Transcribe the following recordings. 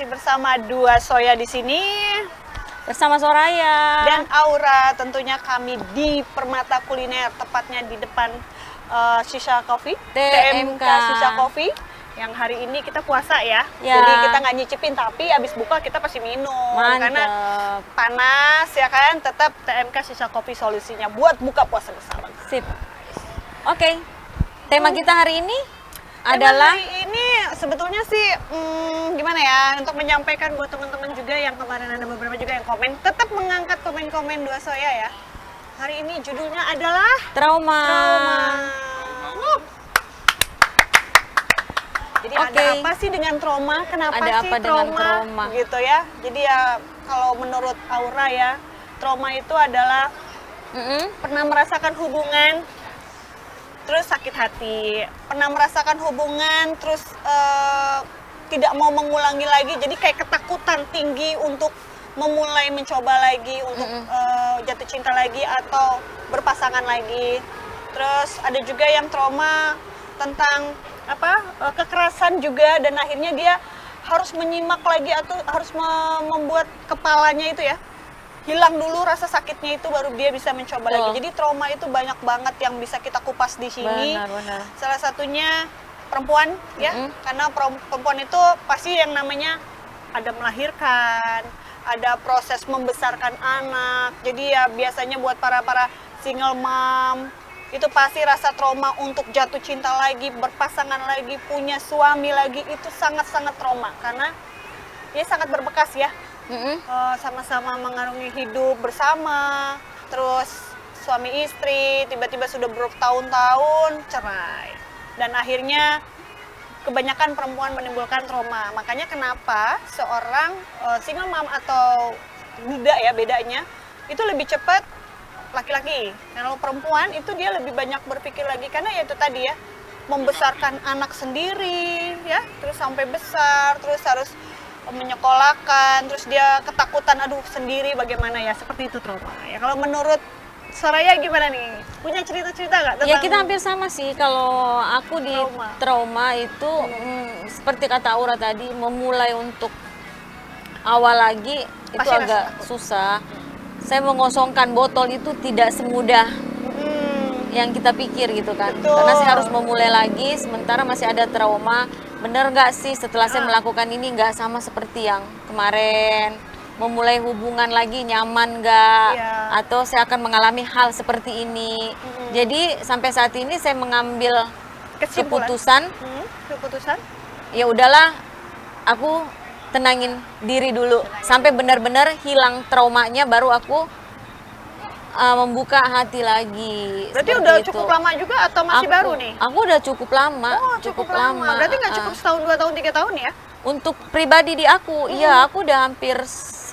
bersama dua Soya di sini bersama Soraya dan Aura. Tentunya kami di Permata Kuliner, tepatnya di depan Shisha Coffee, TMK Shisha Coffee. Yang hari ini kita puasa ya. Jadi kita nggak nyicipin, tapi abis buka kita pasti minum. Mantap. Karena panas ya kan. Tetap TMK Shisha Coffee solusinya buat buka puasa bersama. Sip. Oke. Tema kita hari ini adalah hari ini sebetulnya sih gimana ya, untuk menyampaikan buat teman-teman juga yang kemarin ada beberapa juga yang komen, tetap mengangkat komen-komen dua Soya ya. Hari ini judulnya adalah trauma. Jadi ada apa sih dengan trauma? Kenapa ada sih apa trauma? Gitu ya. Jadi ya kalau menurut Aura ya, trauma itu adalah pernah merasakan hubungan terus sakit hati, pernah merasakan hubungan terus tidak mau mengulangi lagi, jadi kayak ketakutan tinggi untuk memulai mencoba lagi untuk jatuh cinta lagi atau berpasangan lagi. Terus ada juga yang trauma tentang kekerasan juga, dan akhirnya dia harus menyimak lagi atau harus membuat kepalanya itu ya hilang dulu rasa sakitnya, itu baru dia bisa mencoba lagi. Jadi trauma itu banyak banget yang bisa kita kupas di sini. Benar. Salah satunya perempuan ya, karena perempuan itu pasti yang namanya ada melahirkan, ada proses membesarkan anak. Jadi ya biasanya buat para single mom itu pasti rasa trauma untuk jatuh cinta lagi, berpasangan lagi, punya suami lagi, itu sangat-sangat trauma karena dia sangat berbekas ya. Sama-sama mengarungi hidup bersama, terus suami istri tiba-tiba sudah bertahun-tahun cerai, dan akhirnya kebanyakan perempuan menimbulkan trauma. Makanya kenapa seorang single mom atau duda ya, bedanya itu lebih cepat laki-laki. Kalau perempuan itu dia lebih banyak berpikir lagi, karena ya itu tadi ya, membesarkan anak sendiri ya, terus sampai besar, terus harus menyekolahkan, terus dia ketakutan sendiri, bagaimana ya, seperti itu trauma ya. Kalau menurut Soraya gimana nih? Punya cerita-cerita nggak tentang? Ya kita hampir sama sih. Kalau aku di trauma itu seperti kata Aura tadi, memulai untuk awal lagi itu pasti agak susah. Saya mengosongkan botol itu tidak semudah yang kita pikir gitu kan. Betul. Karena saya harus memulai lagi, sementara masih ada trauma. Bener nggak sih setelah saya melakukan ini nggak sama seperti yang kemarin? Memulai hubungan lagi nyaman nggak? Atau saya akan mengalami hal seperti ini? Jadi sampai saat ini saya mengambil keputusan. Ya udahlah, aku tenangin diri dulu sampai benar-benar hilang traumanya, baru aku membuka hati lagi. Berarti udah cukup lama juga atau masih baru nih? Aku udah cukup lama. Oh, cukup lama. Berarti nggak cukup setahun, 2 tahun, 3 tahun ya? Untuk pribadi di aku, iya aku udah hampir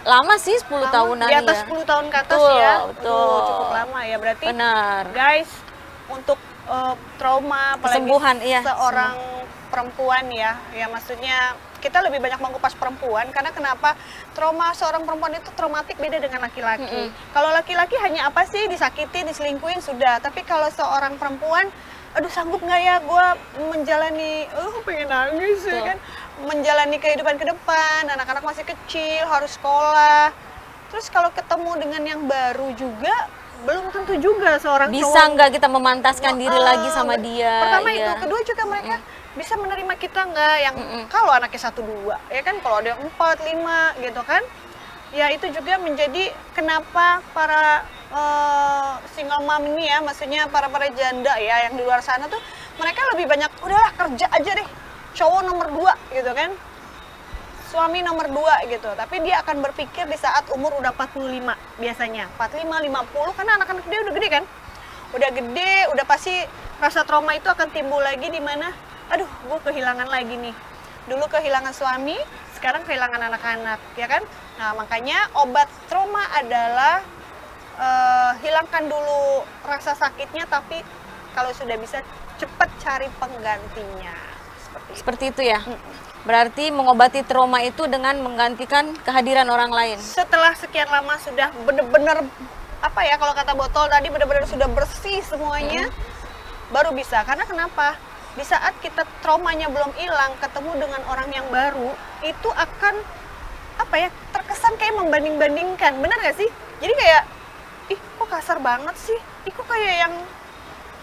lama sih, 10 tahunan ya. Di atas 10 tahun ke atas ya? Betul. Cukup lama ya, berarti. Benar. Guys, untuk trauma, apalagi seorang perempuan ya, maksudnya kita lebih banyak mengupas perempuan, karena kenapa? Trauma seorang perempuan itu traumatik beda dengan laki-laki. Kalau laki-laki hanya apa sih, disakiti, diselingkuhin, sudah. Tapi kalau seorang perempuan, sanggup nggak ya gue menjalani, pengen nangis ya kan, menjalani kehidupan ke depan, anak-anak masih kecil, harus sekolah. Terus kalau ketemu dengan yang baru juga, belum tentu juga seorang bisa nggak kita memantaskan diri lagi sama dia. Pertama itu, kedua juga mereka bisa menerima kita nggak, yang kalau anaknya 1-2 ya kan, kalau ada yang 4-5 gitu kan, ya itu juga menjadi kenapa para single mom ini ya, maksudnya para janda ya yang di luar sana tuh, mereka lebih banyak udahlah kerja aja deh, cowok nomor 2 gitu kan, suami nomor 2 gitu. Tapi dia akan berpikir di saat umur udah 45 biasanya, 45-50, karena anak-anak dia udah gede kan, udah gede, udah pasti rasa trauma itu akan timbul lagi, di mana gue kehilangan lagi nih, dulu kehilangan suami, sekarang kehilangan anak-anak ya kan. Nah makanya obat trauma adalah hilangkan dulu rasa sakitnya, tapi kalau sudah bisa cepat cari penggantinya, seperti itu ya. Berarti mengobati trauma itu dengan menggantikan kehadiran orang lain. Setelah sekian lama sudah benar-benar kalau kata botol tadi, benar-benar sudah bersih semuanya, baru bisa. Karena kenapa? Di saat kita traumanya belum hilang, ketemu dengan orang yang baru, itu akan apa ya, terkesan kayak membanding-bandingkan, benar nggak sih? Jadi kayak, ih kok kasar banget sih, ih kok kayak yang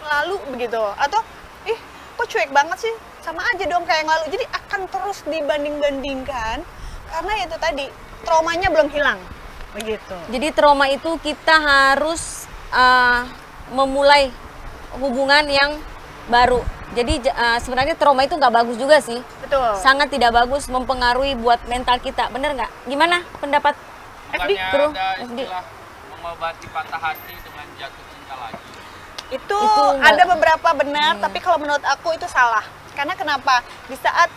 lalu begitu, atau ih kok cuek banget sih, sama aja dong kayak yang lalu. Jadi akan terus dibanding-bandingkan karena itu tadi traumanya belum hilang begitu. Jadi trauma itu kita harus memulai hubungan yang baru. Jadi sebenarnya trauma itu nggak bagus juga sih. Betul. Sangat tidak bagus, mempengaruhi buat mental kita. Bener nggak? Gimana pendapat FD? Bukannya ada istilah mengobati patah hati dengan jatuh cinta lagi. Itu enggak. ada beberapa benar, tapi kalau menurut aku itu salah. Karena kenapa? Di saat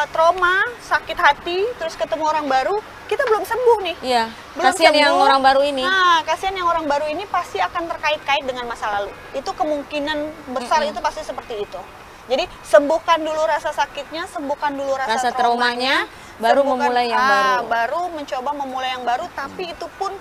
trauma, sakit hati, terus ketemu orang baru, kita belum sembuh nih. Iya, Belum kasihan yang sembuh. orang baru ini. Nah, kasihan yang orang baru ini pasti akan terkait-kait dengan masa lalu. Itu kemungkinan besar itu pasti seperti itu. Jadi sembuhkan dulu rasa sakitnya, sembuhkan dulu rasa traumanya, baru sembuhkan- memulai yang baru. Baru mencoba memulai yang baru, tapi itu pun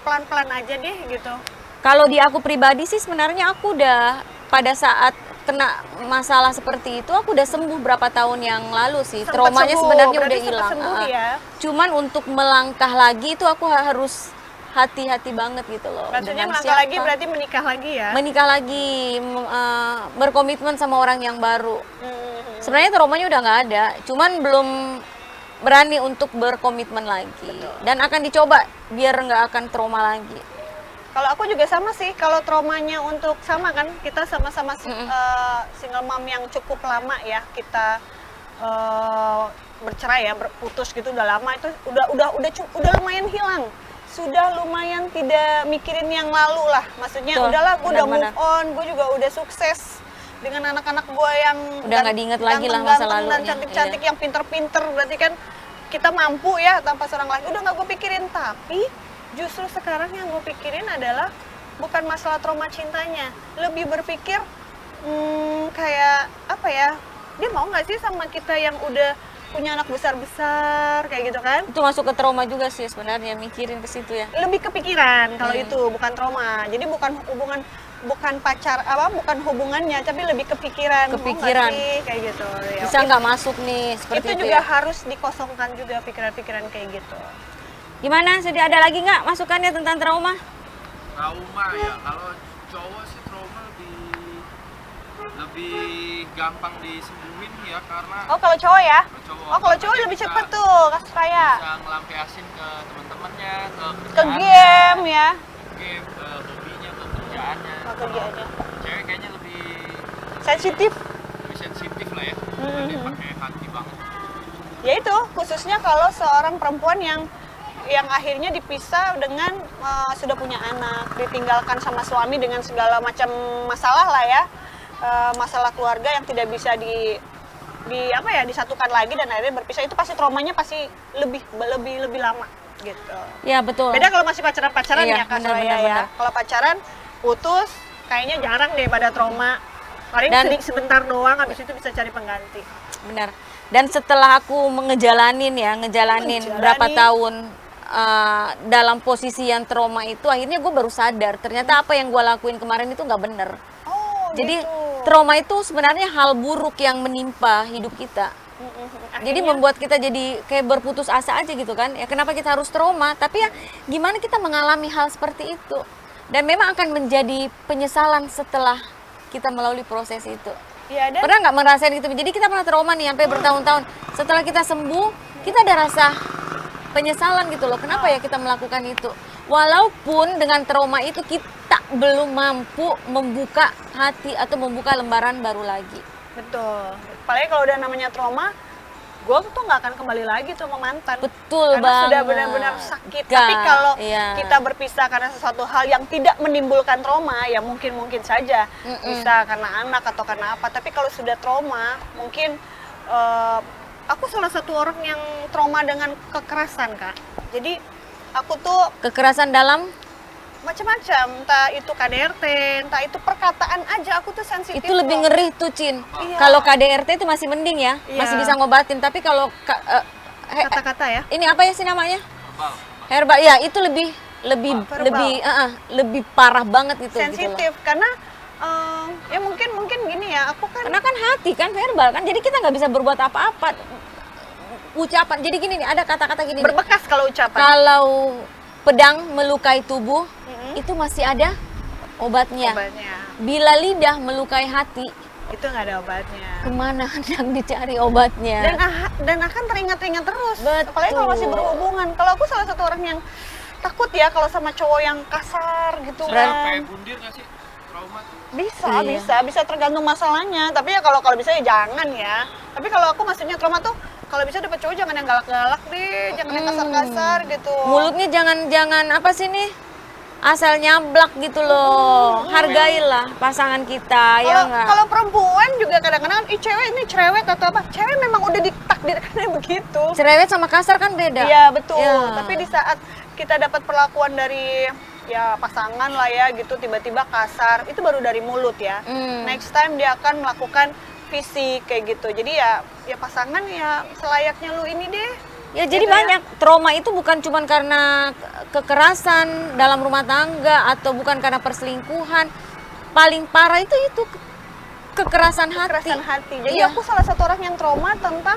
pelan-pelan aja deh gitu. Kalau di aku pribadi sih sebenarnya aku udah pada saat kena masalah seperti itu aku udah sembuh berapa tahun yang lalu sih. Sempat Traumanya sembuh, sebenarnya berarti udah sempat hilang. sembuh ya. Cuman untuk melangkah lagi itu aku harus hati-hati banget gitu loh. Maksudnya Dengan melangkah siapa. lagi berarti menikah lagi ya? Menikah lagi, berkomitmen sama orang yang baru. Hmm. Sebenarnya traumanya udah nggak ada, cuman belum berani untuk berkomitmen lagi. Dan akan dicoba biar nggak akan trauma lagi. Kalau aku juga sama sih, kalau traumanya untuk sama kan, kita sama-sama single mom yang cukup lama ya, kita bercerai ya, berputus gitu udah lama, itu udah lumayan hilang, sudah lumayan tidak mikirin yang lalu lah, maksudnya Betul, udahlah, gue udah benar-benar. move on, gue juga udah sukses dengan anak-anak gue yang Udah nggak diinget lagi lah masa ganteng-ganteng dan lalunya, cantik-cantik iya. yang pinter-pinter, berarti kan kita mampu ya tanpa seorang laki, udah nggak gue pikirin. Tapi justru sekarang yang gue pikirin adalah bukan masalah trauma cintanya, lebih berpikir kayak apa ya, dia mau nggak sih sama kita yang udah punya anak besar-besar kayak gitu kan. Itu masuk ke trauma juga sih sebenarnya, mikirin ke situ ya. Lebih kepikiran kalau itu, bukan trauma. Jadi bukan hubungan, bukan pacar apa, bukan hubungannya, tapi lebih kepikiran. Mau nggak Kepikiran. sih? Kayak gitu ya. Bisa nggak masuk nih seperti Itu itu juga ya. harus dikosongkan juga pikiran-pikiran kayak gitu. Gimana? Sudah ada lagi nggak masukannya tentang trauma? Trauma ya, kalau cowok sih trauma lebih gampang disembuhin ya, karena Oh kalau cowok ya? kalau Oh kalau cowok dia lebih bisa- cepet tuh, kasus raya. bisa ngelampiasin ke teman-temannya, ke Ke kerjaannya, game ya, game, ke hobinya, ke kerjaannya. ke kerjaannya. Cewek kayaknya lebih Sensitif. sensitif lah ya, dia pakai hati banget. Ya itu, khususnya kalau seorang perempuan yang akhirnya dipisah dengan sudah punya anak, ditinggalkan sama suami dengan segala macam masalah lah ya, masalah keluarga yang tidak bisa apa ya, disatukan lagi dan akhirnya berpisah, itu pasti traumanya pasti lebih lama gitu. Ya betul. Beda kalau masih pacaran-pacaran Iya, ya Kak benar, Soraya benar, ya. benar. Kalau pacaran putus kayaknya jarang deh pada trauma. Paling Dan- sebentar doang, habis itu bisa cari pengganti. Benar. Dan setelah aku ngejalanin berapa tahun dalam posisi yang trauma itu, akhirnya gue baru sadar ternyata apa yang gue lakuin kemarin itu nggak bener. Oh, Jadi gitu. trauma itu sebenarnya hal buruk yang menimpa hidup kita. Jadi Akhirnya- membuat kita jadi kayak berputus asa aja gitu kan. Ya kenapa kita harus trauma? Tapi ya gimana kita mengalami hal seperti itu. Dan memang akan menjadi penyesalan setelah kita melalui proses itu. ya, dan Pernah nggak merasain itu? Jadi kita pernah trauma nih sampai bertahun-tahun. Setelah kita sembuh, kita ada rasa penyesalan gitu loh. Kenapa ya kita melakukan itu? Walaupun dengan trauma itu kita belum mampu membuka hati atau membuka lembaran baru lagi. betul. Apalagi kalau udah namanya trauma, gue tuh nggak akan kembali lagi tuh sama mantan. Betul Karena sudah banget. benar-benar sakit. Nggak, Tapi kalau iya. kita berpisah karena sesuatu hal yang tidak menimbulkan trauma, ya mungkin saja bisa karena anak atau karena apa. Tapi kalau sudah trauma, mungkin aku salah satu orang yang trauma dengan kekerasan, Kak. Jadi aku tuh Kekerasan dalam macam-macam, entah itu KDRT, entah itu perkataan aja, aku tuh sensitif. itu lebih loh. ngeri tuh, Cin. Iya. Kalau KDRT itu masih mending ya, Iya. masih bisa ngobatin. Tapi kalau Kata-kata ya. ini apa ya sih namanya? Verbal. Herbal, ya itu lebih verbal. lebih parah banget itu. Sensitif Gitu loh. karena ya mungkin gini ya, aku kan Karena kan hati kan verbal kan, jadi kita nggak bisa berbuat apa-apa. ucapan. Jadi gini nih, ada kata-kata gini nih. Berbekas kalau ucapan. Kalau pedang melukai tubuh, itu masih ada obatnya. Obatnya. Bila lidah melukai hati, Itu nggak ada obatnya. kemana hendak dicari obatnya? Dan akan teringat-ingat terus. Betul. Apalagi kalau masih berhubungan. Kalau aku salah satu orang yang takut ya kalau sama cowok yang kasar gitu Sampai kan. bundir nggak sih? Trauma tuh. Iya. Bisa tergantung masalahnya. Tapi ya kalau bisa ya jangan ya. Tapi kalau aku maksudnya trauma tuh kalau bisa dapet cowok jangan yang galak-galak deh, jangan yang kasar-kasar gitu. Mulutnya jangan apa sih nih? Asal nyablak gitu loh. Hargailah pasangan kita, ya enggak? Kalau perempuan juga kadang-kadang cewek ini cerewet atau apa? Cewek memang udah ditakdirkannya begitu. Cerewet sama kasar kan beda. Iya betul. Ya. Tapi di saat kita dapat perlakuan dari ya pasangan lah ya gitu tiba-tiba kasar, itu baru dari mulut ya. Next time dia akan melakukan fisik kayak gitu. Jadi ya pasangan ya selayaknya lu ini deh. Ya jadi Gitu ya. banyak trauma itu bukan cuma karena kekerasan dalam rumah tangga atau bukan karena perselingkuhan. Paling parah itu kekerasan hati. Kekerasan hati. Jadi Iya. aku salah satu orang yang trauma tentang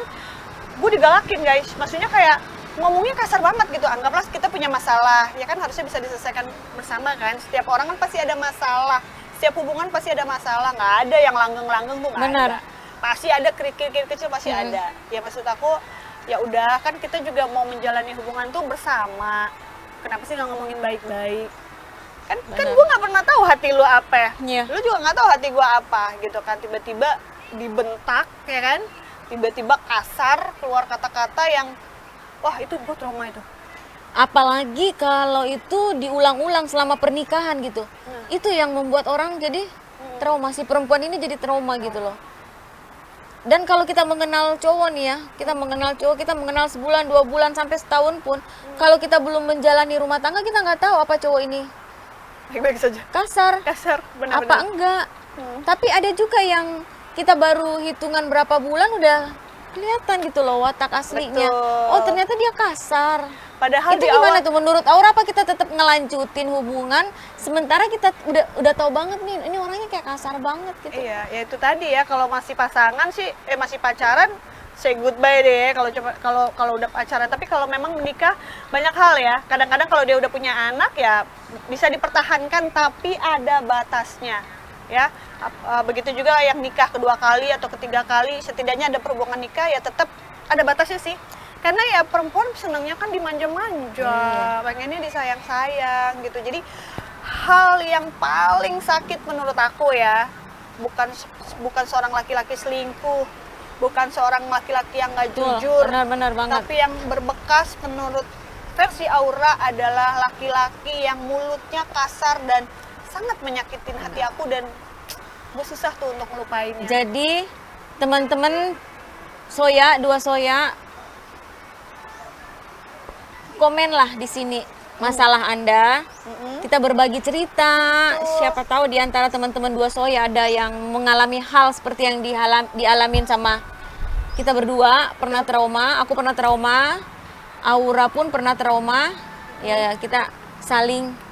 gue digalakin guys. Maksudnya kayak ngomongnya kasar banget gitu. Anggaplah kita punya masalah, ya kan harusnya bisa diselesaikan bersama kan. Setiap orang kan pasti ada masalah. Setiap hubungan pasti ada masalah. Nggak ada yang langgeng-langgeng tuh nggak Benar. ada. Pasti ada kerikil-kerikil kecil pasti ada. Ya maksud aku ya udah kan kita juga mau menjalani hubungan tuh bersama. Kenapa sih nggak ngomongin baik-baik? Kan gue nggak pernah tahu hati lu apa. Iya. Lu juga nggak tahu hati gue apa gitu kan. Tiba-tiba dibentak ya kan. Tiba-tiba kasar keluar kata-kata yang wah itu gue trauma itu. Apalagi kalau itu diulang-ulang selama pernikahan gitu. Itu yang membuat orang jadi trauma. Si perempuan ini jadi trauma gitu loh. Dan kalau kita mengenal cowok nih ya, kita mengenal sebulan, 2 bulan, sampai setahun pun, kalau kita belum menjalani rumah tangga, kita nggak tahu apa cowok ini Baik-baik saja. kasar, Kasar benar-benar. apa enggak. Tapi ada juga yang kita baru hitungan berapa bulan udah kelihatan gitu loh watak aslinya. Betul. Oh ternyata dia kasar. Padahal Itu di gimana awal tuh menurut Aura, apa kita tetap ngelanjutin hubungan sementara kita udah tahu banget nih ini orangnya kayak kasar banget gitu. iya, ya itu tadi ya kalau masih pasangan sih masih pacaran say goodbye deh kalau udah pacaran. Tapi kalau memang menikah banyak hal ya. Kadang-kadang kalau dia udah punya anak ya bisa dipertahankan tapi ada batasnya. Ya, begitu juga yang nikah kedua kali atau ketiga kali, setidaknya ada perhubungan nikah ya tetap ada batasnya sih. Karena ya perempuan senangnya kan dimanja-manja, pengennya disayang-sayang gitu. Jadi hal yang paling sakit menurut aku ya, bukan seorang laki-laki selingkuh, bukan seorang laki-laki yang nggak jujur, Benar banget. tapi yang berbekas menurut versi Aura adalah laki-laki yang mulutnya kasar dan sangat menyakitin hati aku, dan gue susah tuh untuk melupainnya. Jadi teman-teman Soya, dua Soya, komenlah di sini masalah Anda. Kita berbagi cerita. Siapa tahu di antara teman-teman dua Soya ada yang mengalami hal seperti yang dialamin sama kita berdua. Pernah trauma, aku pernah trauma, Aura pun pernah trauma. Ya kita saling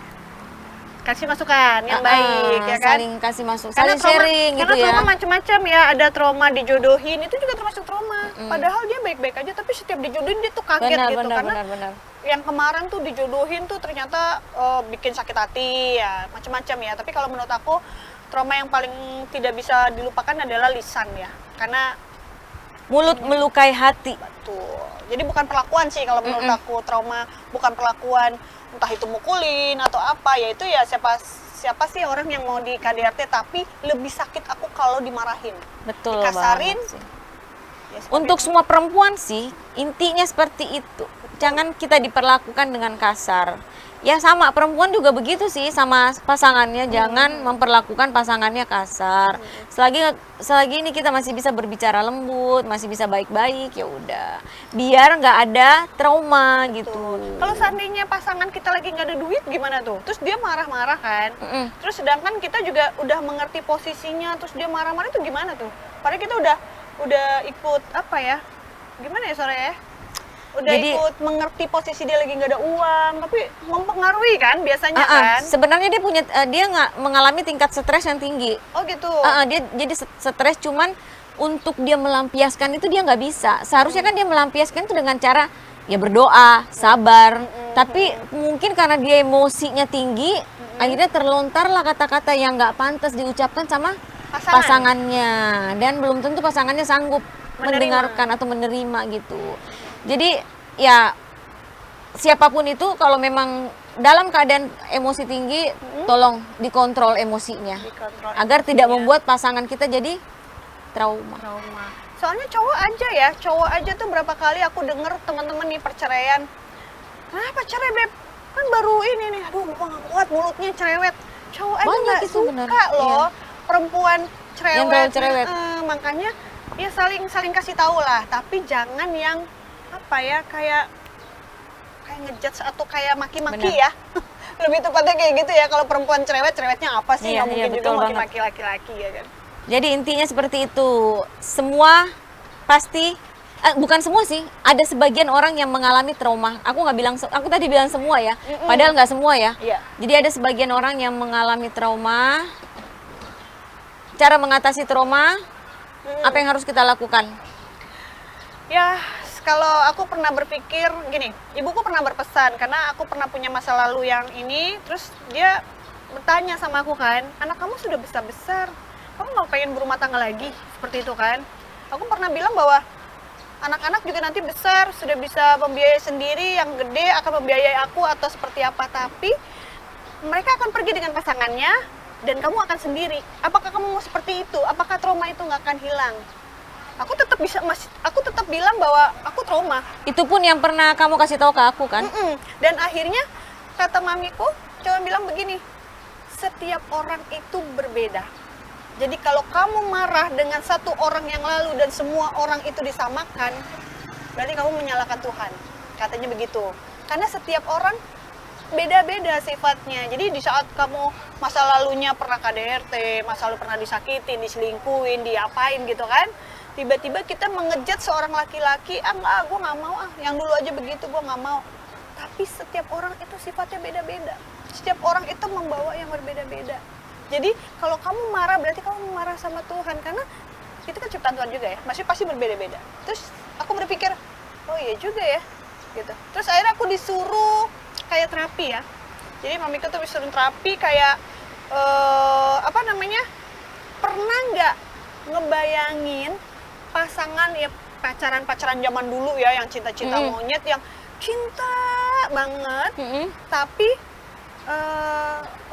Kasih masukan yang baik ya kan. saling kasih masuk, Karena saling sharing gitu ya. trauma macam-macam ya, ada trauma dijodohin, itu juga termasuk trauma. Padahal dia baik-baik aja, tapi setiap dijodohin dia tuh kaget gitu. Karena yang kemarin tuh dijodohin tuh ternyata bikin sakit hati ya, macam-macam ya. Tapi kalau menurut aku trauma yang paling tidak bisa dilupakan adalah lisan ya, karena mulut melukai hati. betul. Jadi bukan perlakuan sih kalau menurut aku, trauma bukan perlakuan, entah itu mukulin atau apa, ya itu ya siapa sih orang yang mau di KDRT, tapi lebih sakit aku kalau dimarahin, Betul dikasarin. banget sih. Ya, seperti Untuk itu. semua perempuan sih, intinya seperti itu. Jangan kita diperlakukan dengan kasar. Ya sama, perempuan juga begitu sih sama pasangannya. Jangan memperlakukan pasangannya kasar. Selagi ini kita masih bisa berbicara lembut, masih bisa baik-baik, ya udah. Biar nggak ada trauma gitu. Kalau seandainya pasangan kita lagi nggak ada duit gimana tuh? Terus dia marah-marah kan? Terus sedangkan kita juga udah mengerti posisinya, terus dia marah-marah itu gimana tuh? Padahal kita udah ikut apa ya? Gimana ya sore ya? Jadi, ikut mengerti posisi dia lagi nggak ada uang, tapi mempengaruhi kan biasanya kan? Sebenarnya dia nggak mengalami tingkat stres yang tinggi. Oh gitu. Dia jadi stres, cuman untuk dia melampiaskan itu dia nggak bisa. Seharusnya kan dia melampiaskan itu dengan cara ya berdoa, sabar. Tapi mungkin karena dia emosinya tinggi, akhirnya terlontarlah kata-kata yang nggak pantas diucapkan sama pasangannya, dan belum tentu pasangannya sanggup mendengarkan atau menerima gitu. Jadi ya siapapun itu kalau memang dalam keadaan emosi tinggi, tolong dikontrol emosinya agar tidak membuat pasangan kita jadi trauma. Soalnya cowok aja tuh berapa kali aku denger teman-teman nih perceraian. Kenapa cerai, Beb? Kan baru ini nih, aduh gua nggak kuat mulutnya cerewet. Cowok aja Banyak nggak itu, suka bener. loh perempuan cerewet. Yang terlalu cerewet. Makanya ya saling kasih tahu lah, tapi jangan yang apa ya kayak ngejudge atau kayak maki-maki Bener. ya. Lebih tepatnya kayak gitu ya, kalau perempuan cerewetnya apa sih? Iya, Nggak mungkin juga betul banget. maki-maki laki-laki ya kan. Jadi intinya seperti itu. Semua pasti bukan semua sih, ada sebagian orang yang mengalami trauma. Aku nggak bilang, aku tadi bilang semua ya, padahal nggak semua ya. Iya. Jadi ada sebagian orang yang mengalami trauma. Cara mengatasi trauma, apa yang harus kita lakukan? Ya, kalau aku pernah berpikir gini, ibuku pernah berpesan karena aku pernah punya masa lalu yang ini, terus dia bertanya sama aku kan, anak kamu sudah besar-besar, kamu mau pengen berumah tangga lagi? Seperti itu kan. Aku pernah bilang bahwa anak-anak juga nanti besar, sudah bisa membiayai sendiri, yang gede akan membiayai aku atau seperti apa, tapi mereka akan pergi dengan pasangannya dan kamu akan sendiri. Apakah kamu mau seperti itu? Apakah trauma itu nggak akan hilang? Aku tetap bilang bahwa aku trauma. Itu pun yang pernah kamu kasih tahu ke aku kan? Dan akhirnya kata mamiku cuma bilang begini, setiap orang itu berbeda. Jadi kalau kamu marah dengan satu orang yang lalu dan semua orang itu disamakan, berarti kamu menyalahkan Tuhan. Katanya begitu. Karena setiap orang beda-beda sifatnya. Jadi di saat kamu masa lalunya pernah KDRT, masa lalu pernah disakitin, diselingkuhin, diapain gitu kan, tiba-tiba kita mengejat seorang laki-laki, enggak, gue nggak mau yang dulu aja begitu, gue nggak mau. Tapi setiap orang itu sifatnya beda-beda. Setiap orang itu membawa yang berbeda-beda. Jadi kalau kamu marah berarti kamu marah sama Tuhan, karena itu kan ciptaan Tuhan juga ya, masih pasti berbeda-beda. Terus aku berpikir, oh iya juga ya, gitu. Terus akhirnya aku disuruh kayak terapi ya. Jadi mamiku tuh disuruh terapi kayak pernah nggak ngebayangin pasangan ya, pacaran zaman dulu ya, yang cinta-cinta monyet, yang cinta banget, tapi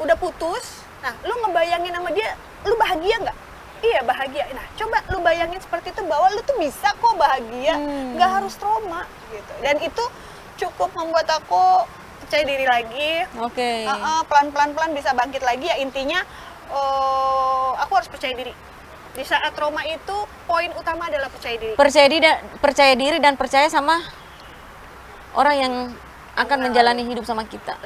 udah putus. Nah, lu ngebayangin sama dia, lu bahagia nggak? Iya, bahagia. Nah, coba lu bayangin seperti itu, bahwa lu tuh bisa kok bahagia, nggak harus trauma gitu. Dan itu cukup membuat aku percaya diri lagi. Oke. Pelan-pelan bisa bangkit lagi ya. Intinya aku harus percaya diri. Di saat trauma itu poin utama adalah percaya diri. Percaya diri dan percaya sama orang yang akan menjalani hidup sama kita.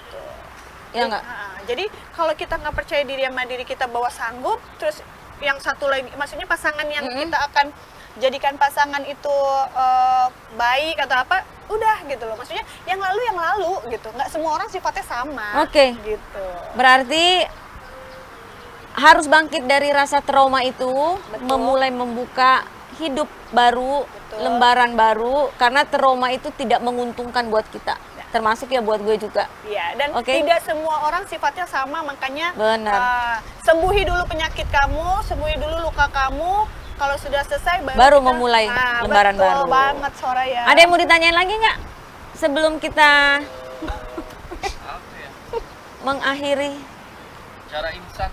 Ya enggak? Jadi kalau kita nggak percaya diri sama diri kita bahwa sanggup, terus yang satu lagi, maksudnya pasangan yang kita akan jadikan pasangan itu baik atau apa, udah gitu loh. Maksudnya yang lalu gitu. Nggak semua orang sifatnya sama. Oke. Gitu. Berarti harus bangkit dari rasa trauma itu, memulai membuka hidup baru, lembaran baru, karena trauma itu tidak menguntungkan buat kita. Termasuk ya buat gue juga. Iya, dan tidak semua orang sifatnya sama, makanya sembuhi dulu penyakit kamu, sembuhi dulu luka kamu. Kalau sudah selesai baru memulai lembaran baru. Betul banget, Soraya. Ada yang mau ditanyain lagi nggak sebelum kita mengakhiri? Cara instan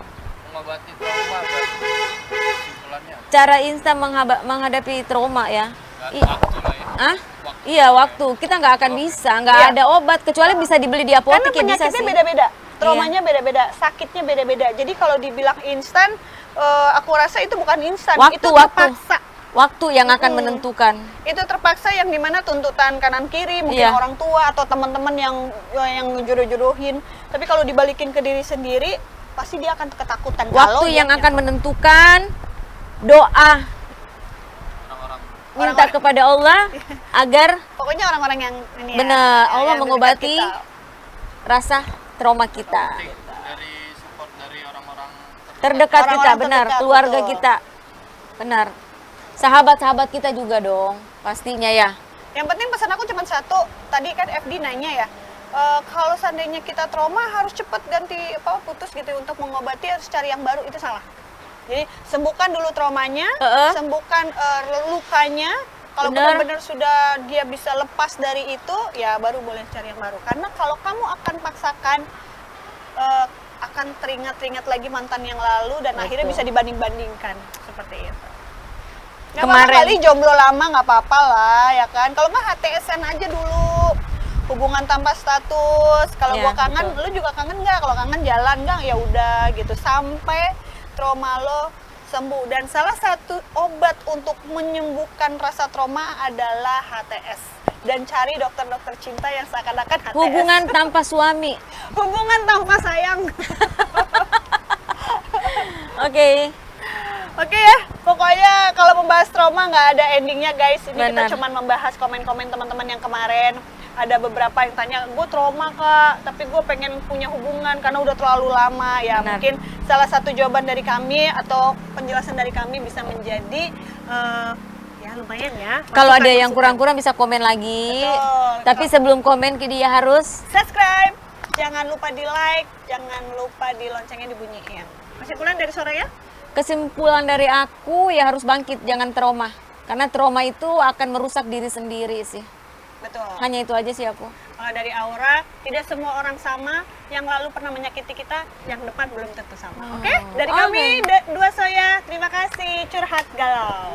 mengobati trauma, kesimpulannya? Cara instan menghadapi trauma ya? Waktu lah ya. Iya, waktu. Kita nggak akan bisa, nggak ada obat, kecuali bisa dibeli di apotek. Karena ya bisa penyakitnya sih. beda-beda, traumanya beda-beda, sakitnya beda-beda. Jadi kalau dibilang instan, aku rasa itu bukan instan, itu terpaksa. Waktu yang akan menentukan. Itu terpaksa, yang dimana tuntutan kanan kiri, mungkin orang tua atau teman-teman yang jodoh-jodohin. Tapi kalau dibalikin ke diri sendiri, pasti dia akan ketakutan. Waktu yang akan menentukan, doa. Minta kepada Allah agar pokoknya orang-orang yang ini benar, ya, Allah mengobati rasa trauma kita. Dari support dari orang-orang terdekat kita, benar, terdekat, keluarga betul. kita. Benar. sahabat-sahabat kita juga dong, pastinya ya. Yang penting pesan aku cuma satu. Tadi kan FD nanya ya, kalau seandainya kita trauma harus cepat ganti putus gitu untuk mengobati, harus cari yang baru, itu salah. Jadi sembuhkan dulu traumanya, sembuhkan lukanya. Kalau benar-benar sudah dia bisa lepas dari itu, ya baru boleh cari yang baru. Karena kalau kamu akan paksakan, akan teringat-teringat lagi mantan yang lalu dan akhirnya bisa dibanding-bandingkan seperti itu. Nggak apa-apa kali jomblo lama, nggak apa-apa lah ya kan. Kalau nggak HTSN aja dulu, hubungan tanpa status. Kalau gua kangen, lu juga kangen nggak? Kalau kangen jalan nggak? Ya udah gitu sampai trauma lo sembuh. Dan salah satu obat untuk menyembuhkan rasa trauma adalah HTS. Dan cari dokter-dokter cinta yang seakan-akan HTS. Hubungan tanpa suami. Hubungan tanpa sayang. Oke. Oke ya, pokoknya kalau membahas trauma nggak ada endingnya guys. Ini Benar. kita cuma membahas komen-komen teman-teman yang kemarin. Ada beberapa yang tanya, gue trauma kak, tapi gue pengen punya hubungan karena udah terlalu lama. Ya Benar. mungkin salah satu jawaban dari kami atau penjelasan dari kami bisa menjadi ya lumayan ya. Kalau ada Masukan-masukan. yang kurang-kurang bisa komen lagi. Betul. Tapi sebelum komen dia harus Subscribe, jangan lupa di like, jangan lupa di loncengnya dibunyiin. Kesimpulan dari Soraya? kesimpulan dari aku ya harus bangkit, jangan trauma. Karena trauma itu akan merusak diri sendiri sih. Betul. Hanya itu aja sih aku. Kalau dari Aura, tidak semua orang sama. Yang lalu pernah menyakiti kita, yang depan belum tentu sama. Oke? Dari kami, dua Soya, terima kasih. Curhat galau.